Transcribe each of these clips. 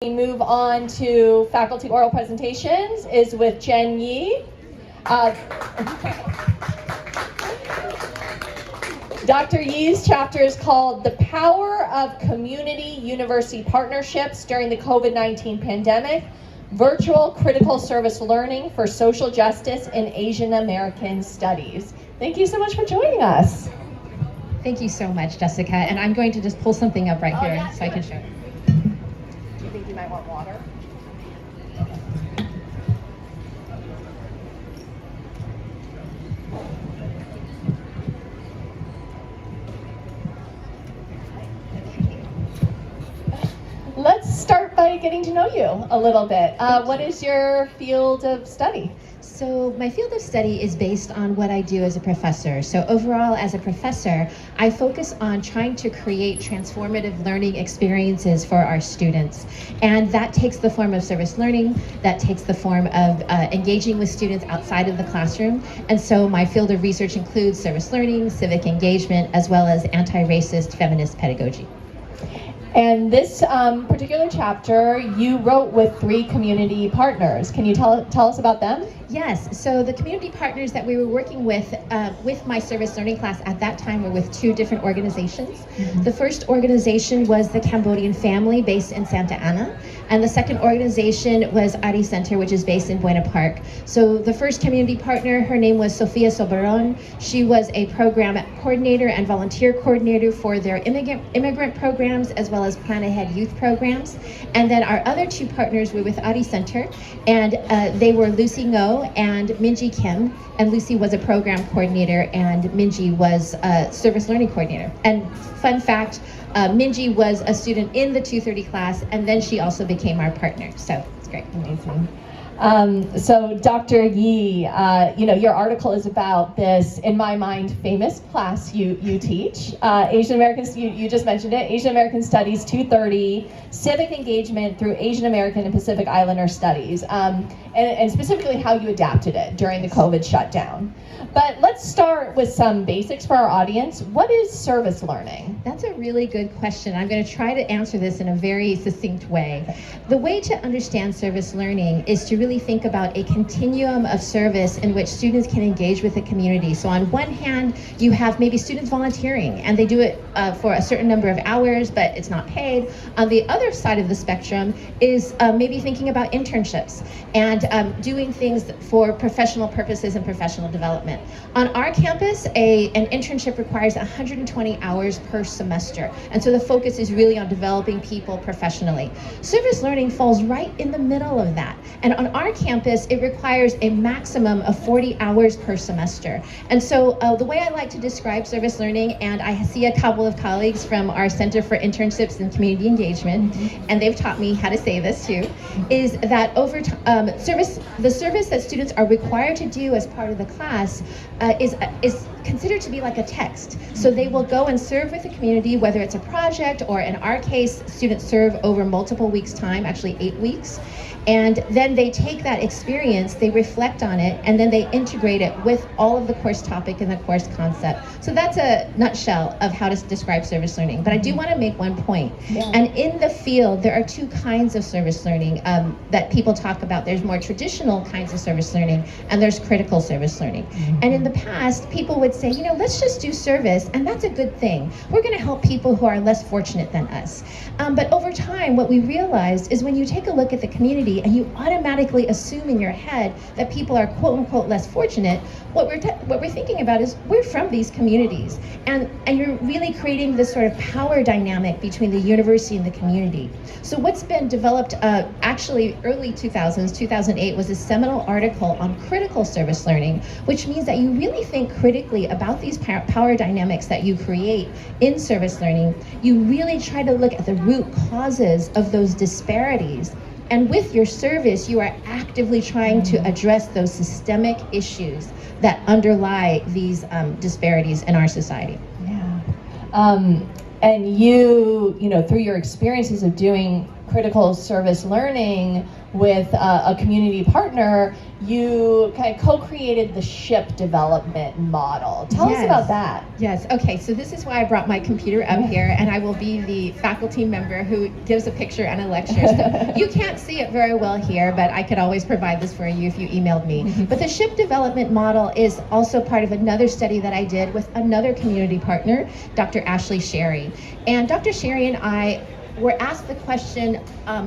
We move on to faculty oral presentations is with Jen Yi. Dr. Yi's chapter is called The Power of Community University Partnerships During the COVID-19 Pandemic, Virtual Critical Service Learning for Social Justice in Asian American Studies. Thank you so much for joining us. Thank you so much, Jessica. And I'm going to just pull something up right here yeah, so I can show it. Do you think you might want water? Let's start by getting to know you a little bit. What is your field of study? So my field of study is based on what I do as a professor. So overall, as a professor, I focus on trying to create transformative learning experiences for our students. And that takes the form of service learning, that takes the form of engaging with students outside of the classroom. And so my field of research includes service learning, civic engagement, as well as anti-racist feminist pedagogy. And this particular chapter you wrote with 3 community partners. Can you tell us about them? Yes, so the community partners that we were working with my service learning class at that time were with 2 different organizations. Mm-hmm. The first organization was the Cambodian Family based in Santa Ana, and the second organization was Ari Center, which is based in Buena Park. So the first community partner, her name was Sofia Soberon. She was a program coordinator and volunteer coordinator for their immigrant programs as well as Plan Ahead youth programs. And then our other 2 partners were with Ari Center, and they were Lucy Ngo and Minji Kim. And Lucy was a program coordinator and Minji was a service learning coordinator. And fun fact, Minji was a student in the 230 class, and then she also became our partner. So it's great. Amazing. So Dr. Yi, your article is about this, in my mind, famous class you teach, Asian American, you just mentioned it, Asian American Studies 230, Civic Engagement through Asian American and Pacific Islander Studies, and specifically how you adapted it during the COVID shutdown. But let's start with some basics for our audience. What is service learning? That's a really good question. I'm going to try to answer this in a very succinct way. The way to understand service learning is to really think about a continuum of service in which students can engage with the community. So on one hand, you have maybe students volunteering, and they do it for a certain number of hours, but it's not paid. On the other side of the spectrum is maybe thinking about internships and doing things for professional purposes and professional development. On our campus, an internship requires 120 hours per semester, and so the focus is really on developing people professionally. Service learning falls right in the middle of that, and on our campus, it requires a maximum of 40 hours per semester. And so the way I like to describe service learning, and I see a couple of colleagues from our Center for Internships and Community Engagement, and they've taught me how to say this too, is that over the service that students are required to do as part of the class is considered to be like a text. So they will go and serve with the community, whether it's a project or in our case, students serve over multiple weeks' time, actually 8 weeks. And then they take that experience, they reflect on it, and then they integrate it with all of the course topic and the course concept. So that's a nutshell of how to describe service learning. But I do want to make one point. Yeah. And in the field, there are 2 kinds of service learning that people talk about. There's more traditional kinds of service learning, and there's critical service learning. Mm-hmm. And in the past, people would say, let's just do service, and that's a good thing. We're going to help people who are less fortunate than us. But over time, what we realized is when you take a look at the community and you automatically assume in your head that people are quote unquote less fortunate, what we're thinking about is we're from these communities, and you're really creating this sort of power dynamic between the university and the community. So what's been developed actually early 2000s, 2008, was a seminal article on critical service learning, which means that you really think critically about these power dynamics that you create in service learning. You really try to look at the root causes of those disparities. And with your service, you are actively trying to address those systemic issues that underlie these disparities in our society. Yeah. And you through your experiences of doing critical service learning with a community partner, you kind of co-created the SHIP development model. Tell us about that. Yes, okay, so this is why I brought my computer up here, and I will be the faculty member who gives a picture and a lecture. So you can't see it very well here, but I could always provide this for you if you emailed me. But the SHIP development model is also part of another study that I did with another community partner, Dr. Ashley Sherry. And Dr. Sherry and I were asked the question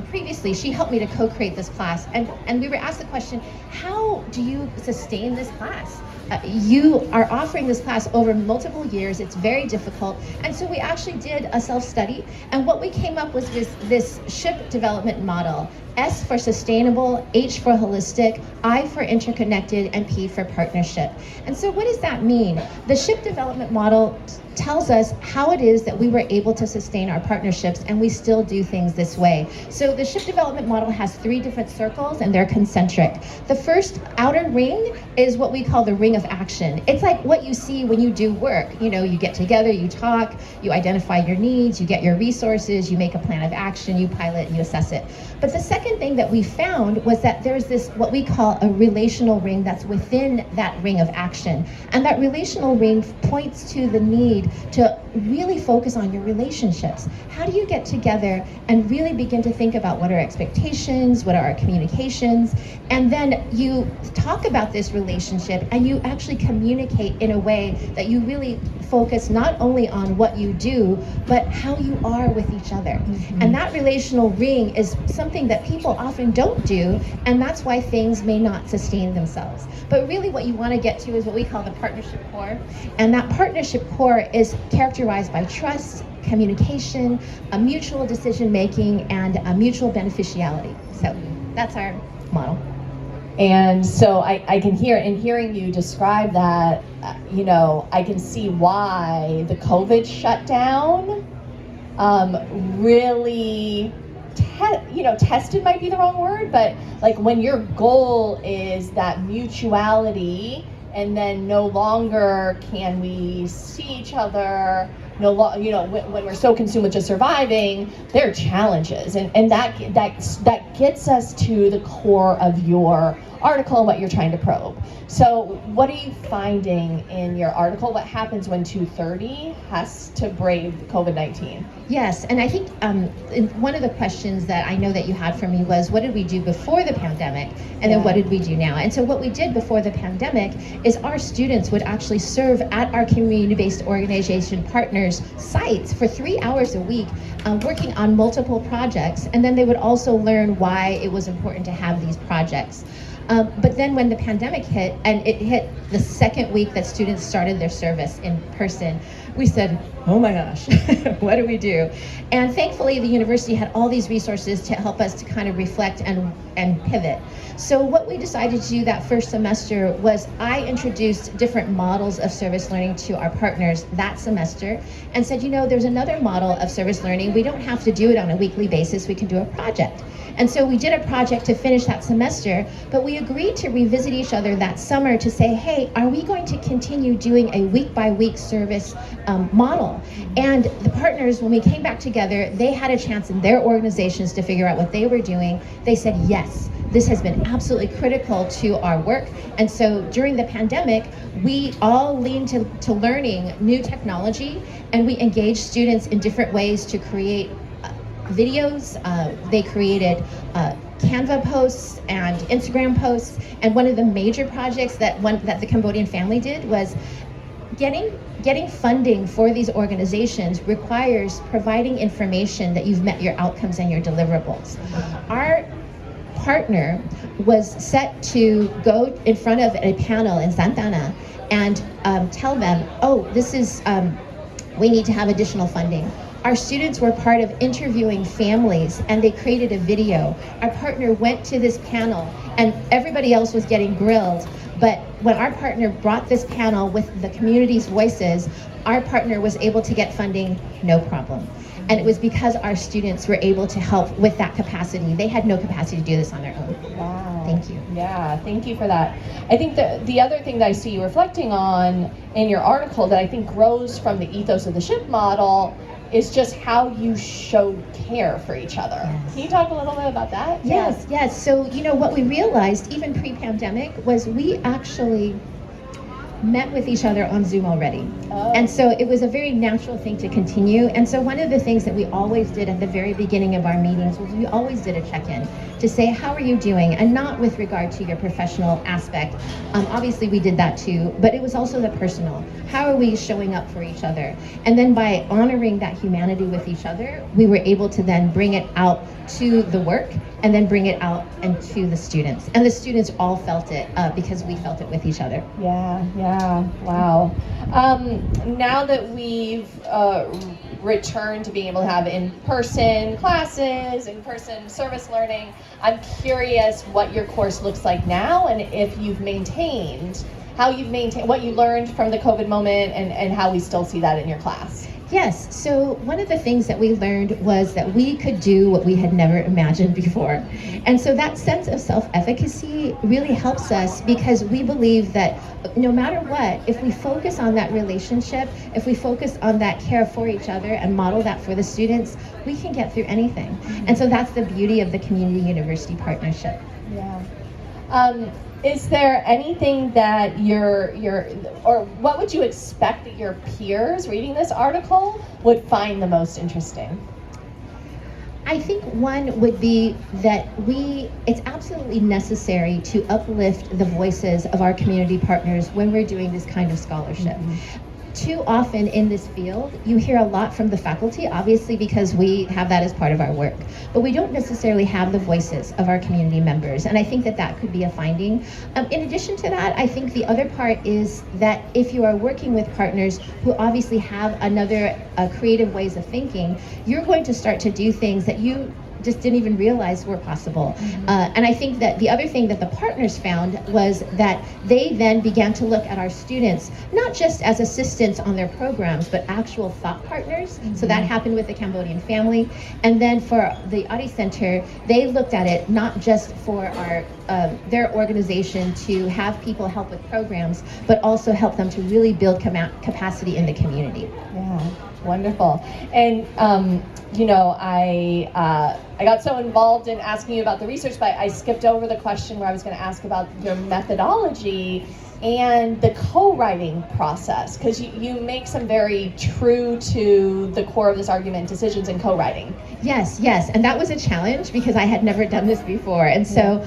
previously. She helped me to co-create this class, and we were asked the question, how do you sustain this class? You are offering this class over multiple years. It's very difficult. And so we actually did a self-study, and what we came up with was this SHIP development model. S for sustainable, H for holistic, I for interconnected, and P for partnership. And so what does that mean? The SHIP development model tells us how it is that we were able to sustain our partnerships, and we still do things this way. So the SHIP development model has 3 different circles, and they're concentric. The first outer ring is what we call the ring of action. It's like what you see when you do work. You know, you get together, you talk, you identify your needs, you get your resources, you make a plan of action, you pilot, and you assess it. But the second thing that we found was that there's this, what we call a relational ring that's within that ring of action. And that relational ring points to the need to really focus on your relationships. How do you get together and really begin to think about what are our expectations, what are our communications, and then you talk about this relationship and you actually communicate in a way that you really focus not only on what you do, but how you are with each other. And that relational ring is something that people often don't do, and that's why things may not sustain themselves. But really what you want to get to is what we call the partnership core. And that partnership core is characterized by trust, communication, a mutual decision making, and a mutual beneficiality. So that's our model. And so I can hear, in hearing you describe that, you know, I can see why the COVID shutdown really, tested might be the wrong word, but like when your goal is that mutuality, and then no longer can we see each other, when we're so consumed with just surviving, there are challenges, and that gets us to the core of your article and what you're trying to probe. So what are you finding in your article? What happens when 230 has to brave COVID-19? Yes, and I think one of the questions that I know that you had for me was, what did we do before the pandemic, and then what did we do now? And so what we did before the pandemic is our students would actually serve at our community-based organization partners' sites for 3 hours a week, working on multiple projects, and then they would also learn why it was important to have these projects. But then when the pandemic hit, and it hit the second week that students started their service in person, we said, oh my gosh, what do we do? And thankfully, the university had all these resources to help us to kind of reflect and pivot. So what we decided to do that first semester was I introduced different models of service learning to our partners that semester and said, there's another model of service learning. We don't have to do it on a weekly basis. We can do a project. And so we did a project to finish that semester, but we agreed to revisit each other that summer to say, hey, are we going to continue doing a week-by-week service model? And the partners, when we came back together, they had a chance in their organizations to figure out what they were doing. They said, yes, this has been absolutely critical to our work. And so during the pandemic, we all leaned to learning new technology, and we engaged students in different ways to create videos. They created Canva posts and Instagram posts, and one of the major projects that the Cambodian family did was getting funding for these organizations requires providing information that you've met your outcomes and your deliverables. Our partner was set to go in front of a panel in Santa Ana and tell them, oh, this is, we need to have additional funding. Our students were part of interviewing families, and they created a video. Our partner went to this panel, and everybody else was getting grilled. But when our partner brought this panel with the community's voices, our partner was able to get funding, no problem. And it was because our students were able to help with that capacity. They had no capacity to do this on their own. Wow. Thank you. Yeah, thank you for that. I think the other thing that I see you reflecting on in your article that I think grows from the ethos of the SHIP model is just how you showed care for each other. Yes. Can you talk a little bit about that? Yes. So, what we realized, even pre-pandemic, was we actually met with each other on Zoom already. Oh. And so it was a very natural thing to continue. And so one of the things that we always did at the very beginning of our meetings was we always did a check-in to say, how are you doing? And not with regard to your professional aspect. Obviously we did that too, but it was also the personal. How are we showing up for each other? And then by honoring that humanity with each other, we were able to then bring it out to the work and then bring it out and to the students. And the students all felt it because we felt it with each other. Yeah, wow. Now that we've returned to being able to have in-person classes, in-person service learning, I'm curious what your course looks like now and if you've maintained, what you learned from the COVID moment and how we still see that in your class. Yes, so one of the things that we learned was that we could do what we had never imagined before. And so that sense of self-efficacy really helps us because we believe that no matter what, if we focus on that relationship, if we focus on that care for each other and model that for the students, we can get through anything. And so that's the beauty of the community university partnership. Yeah. Is there anything that or what would you expect that your peers reading this article would find the most interesting? I think one would be that it's absolutely necessary to uplift the voices of our community partners when we're doing this kind of scholarship. Mm-hmm. Too often in this field, you hear a lot from the faculty, obviously because we have that as part of our work, but we don't necessarily have the voices of our community members, and I think that could be a finding. In addition to that, I think the other part is that if you are working with partners who obviously have another creative ways of thinking, you're going to start to do things that you just didn't even realize were possible. Mm-hmm. And I think that the other thing that the partners found was that they then began to look at our students, not just as assistants on their programs, but actual thought partners. Mm-hmm. So that happened with the Cambodian family. And then for the Audi Center, they looked at it not just for their organization to have people help with programs, but also help them to really build capacity in the community. Yeah, wonderful. And I got so involved in asking you about the research, but I skipped over the question where I was going to ask about your methodology and the co-writing process, because you make some very true to the core of this argument decisions in co-writing. Yes, and that was a challenge because I had never done this before. And so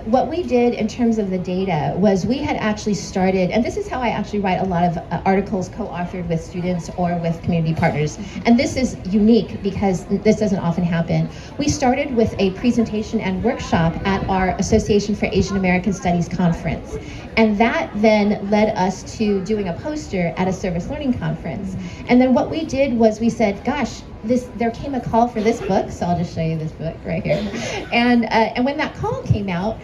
what we did in terms of the data was we had actually started, and this is how I actually write a lot of articles co-authored with students or with community partners. And this is unique because this doesn't often happen. We started with a presentation and workshop at our Association for Asian American Studies conference. And that then led us to doing a poster at a service learning conference. And then what we did was we said, gosh, there came a call for this book, so I'll just show you this book right here. And when that call came out,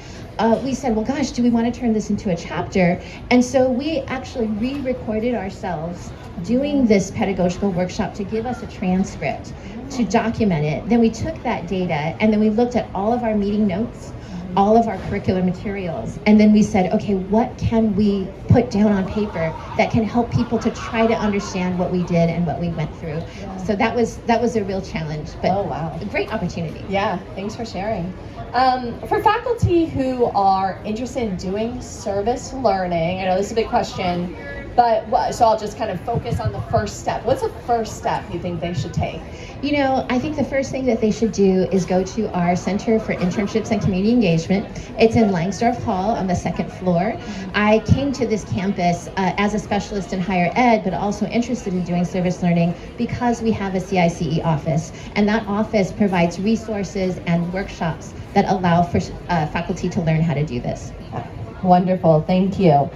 we said, well, gosh, do we want to turn this into a chapter? And so we actually re-recorded ourselves doing this pedagogical workshop to give us a transcript to document it. Then we took that data and then we looked at all of our meeting notes, all of our curricular materials, and then we said, okay, what can we put down on paper that can help people to try to understand what we did and what we went through? Yeah. So that was a real challenge, but a great opportunity. Yeah, thanks for sharing. For faculty who are interested in doing service learning, I know this is a big question, but so I'll just kind of focus on the first step. What's the first step you think they should take? I think the first thing that they should do is go to our Center for Internships and Community Engagement. It's in Langsdorff Hall on the second floor. I came to this campus as a specialist in higher ed, but also interested in doing service learning because we have a CICE office. And that office provides resources and workshops that allow for faculty to learn how to do this. Wonderful, thank you.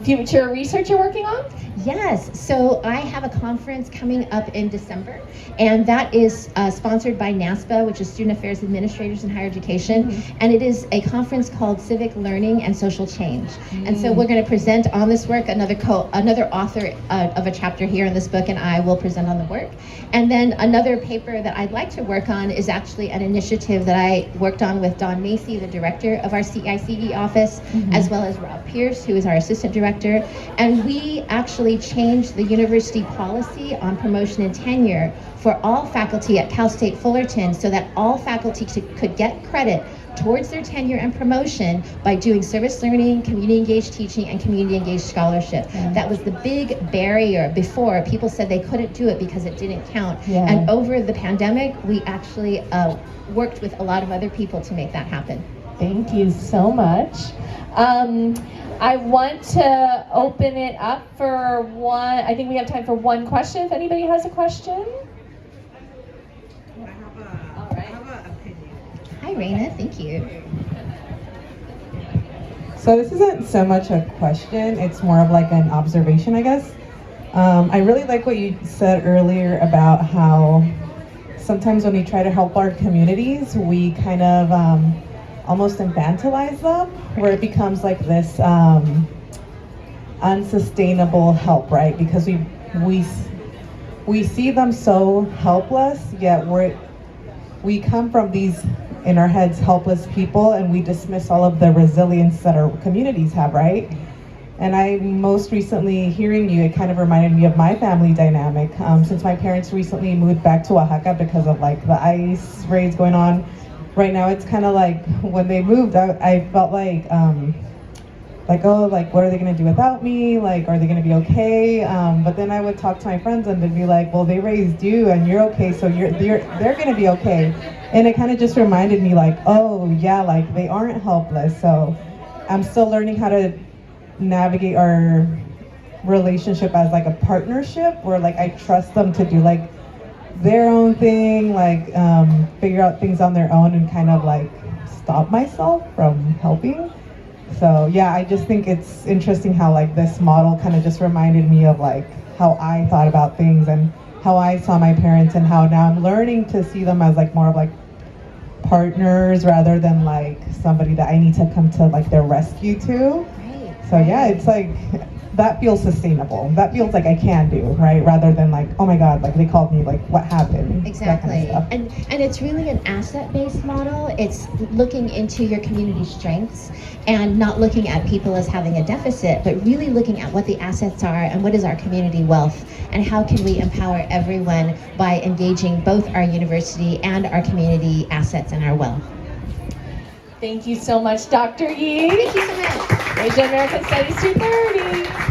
Future research you're working on? Yes, so I have a conference coming up in December, and that is sponsored by NASPA, which is Student Affairs Administrators in Higher Education, and it is a conference called Civic Learning and Social Change. And so we're going to present on this work, another author of a chapter here in this book, and I will present on the work. And then another paper that I'd like to work on is actually an initiative that I worked on with Dawn Macy, the director of our CICE office, as well as Rob Pierce, who is our assistant director. And we actually changed the university policy on promotion and tenure for all faculty at Cal State Fullerton so that all faculty could get credit towards their tenure and promotion by doing service learning, community engaged teaching, and community engaged scholarship. That was the big barrier before. People said they couldn't do it because it didn't count. And over the pandemic, we actually worked with a lot of other people to make that happen. Thank you so much. I want to open it up for one. I think we have time for one question. If anybody has a question. I have an opinion. Hi, Raina. Thank you. So this isn't so much a question, it's more of like an observation, I guess. I really like what you said earlier about how sometimes when we try to help our communities, we kind of almost infantilize them, where it becomes like this unsustainable help, right? Because we see them so helpless, yet we come from these in our heads helpless people, and we dismiss all of the resilience that our communities have, right? And I most recently hearing you, it kind of reminded me of my family dynamic. Since my parents recently moved back to Oaxaca because of like the ice raids going on, right now it's kind of like when they moved, I felt like oh, like what are they gonna do without me? Like, are they gonna be okay? But then I would talk to my friends and they'd be like, well, they raised you and you're okay, so they're gonna be okay. And it kind of just reminded me like, oh yeah, like they aren't helpless. So I'm still learning how to navigate our relationship as like a partnership, where like I trust them to do like their own thing, like figure out things on their own, and kind of like stop myself from helping. So yeah, I just think it's interesting how like this model kind of just reminded me of like how I thought about things and how I saw my parents, and how now I'm learning to see them as like more of like partners rather than like somebody that I need to come to like their rescue to. So yeah, it's like, that feels sustainable. That feels like I can do, right? Rather than like, oh my God, like they called me, like what happened? Exactly. That kind of stuff. And it's really an asset-based model. It's looking into your community strengths and not looking at people as having a deficit, but really looking at what the assets are and what is our community wealth, and how can we empower everyone by engaging both our university and our community assets and our wealth. Thank you so much, Dr. Yee. Thank you so much. Asian American Studies 230.